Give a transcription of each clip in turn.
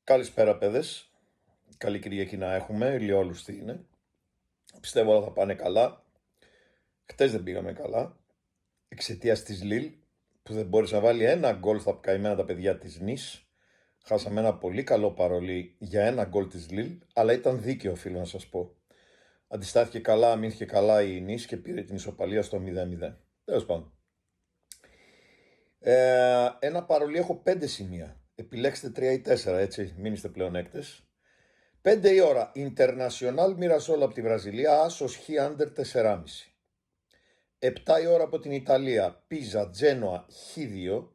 Καλησπέρα παιδες, καλή Κυριακή να έχουμε, ηλιόλουστη είναι. Πιστεύω όλα θα πάνε καλά. Χτες δεν πήγαμε καλά, εξαιτίας της Λίλ που δεν μπόρεσε να βάλει ένα γκολ στα καημένα τα παιδιά της Νις. Χάσαμε ένα πολύ καλό παρολί για ένα γκολ της Λίλ, αλλά ήταν δίκαιο οφείλω να σας πω. Αντιστάθηκε καλά, αμήνθηκε καλά η Νις και πήρε την ισοπαλία στο 0-0. Τέλος πάντων. Ένα παρολί έχω 5 σημεία. Επιλέξτε 3 ή 4, έτσι, μην είστε πλεονέκτες. 5 η ώρα, International Mirasol από τη Βραζιλία, άσος χ under 4,5. 7 η ώρα από την Ιταλία, Πίζα Τζένοα χ2.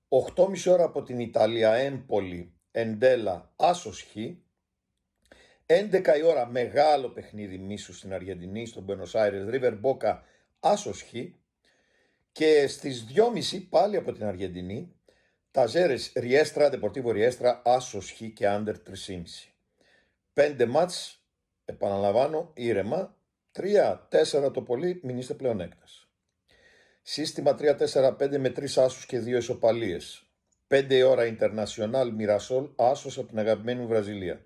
8,5 ώρα από την Ιταλία, Έμπολη Εντέλα άσος χ. 11 η ώρα, μεγάλο παιχνίδι μίσου στην Αργεντινή, στον Buenos Aires, River Boca άσος χ. Και στις 2,5 πάλι από την Αργεντινή, Ταζέρες Ριέστρα, Deportivo Ριέστρα άσος χ και under 3,5. 5 μάτς, επαναλαμβάνω, ήρεμα, 3-4 το πολύ, μην είστε πλεονέκτες. Σύστημα 3-4-5 με 3 άσους και 2 ισοπαλίες. 5 η ώρα International Mirasol, άσος από την αγαπημένη μου Βραζιλία.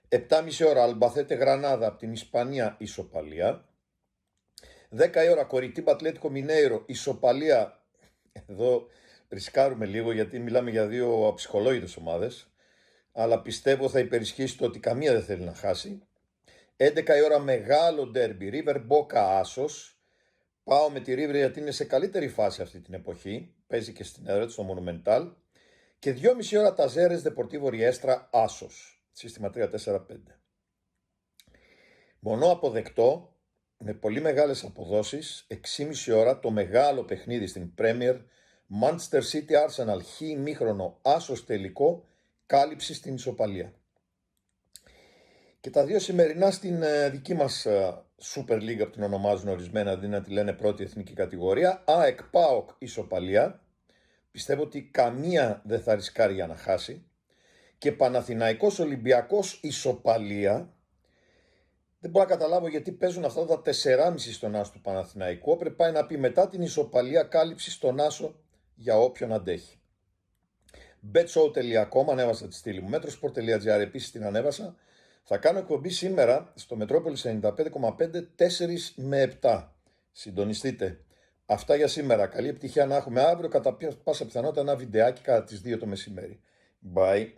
7,5 ώρα Αλμπαθέτε Γρανάδα από την Ισπανία, ισοπαλία. 10 η ώρα Κοριτίμπα Ατλέτικο Μινέιρο, ισοπαλία. Εδώ ρισκάρουμε λίγο γιατί μιλάμε για δύο αψυχολόγητες ομάδες. Αλλά πιστεύω θα υπερισχύσει το ότι καμία δεν θέλει να χάσει. 11 η ώρα μεγάλο ντέρμπι, River Boca άσος. Πάω με τη River γιατί είναι σε καλύτερη φάση αυτή την εποχή. Παίζει και στην έδρα του στο Monumental. Και 2,5 ώρα Ταζέρες Deportivo Riestra άσος. Σύστημα 3-4-5. Μονό αποδεκτό με πολύ μεγάλες αποδόσεις. 6,5 ώρα το μεγάλο παιχνίδι στην Premier. Manchester City Arsenal χ ημίχρονο άσος τελικό. Κάλυψη στην ισοπαλία. Και τα δύο σημερινά στην δική μας Super League, που την ονομάζουν ορισμένα αντί να τη λένε πρώτη εθνική κατηγορία. ΑΕΚ ΠΑΟΚ ισοπαλία. Πιστεύω ότι καμία δεν θα ρισκάρει για να χάσει. Και Παναθηναϊκός Ολυμπιακός ισοπαλία. Δεν μπορώ να καταλάβω γιατί παίζουν αυτά τα 4,5 στον άσο του Παναθηναϊκού. Πρέπει πάει να πει μετά την ισοπαλία κάλυψη στον άσο για όποιον αντέχει. betshow.com, ανέβασα τη στήλη μου. Metrosport.gr επίσης την ανέβασα. Θα κάνω εκπομπή σήμερα στο Μετρόπολης 95,5 4 με 7. Συντονιστείτε. Αυτά για σήμερα. Καλή επιτυχία να έχουμε αύριο κατά πάσα πιθανότητα ένα βιντεάκι κατά τις 2 το μεσημέρι. Bye.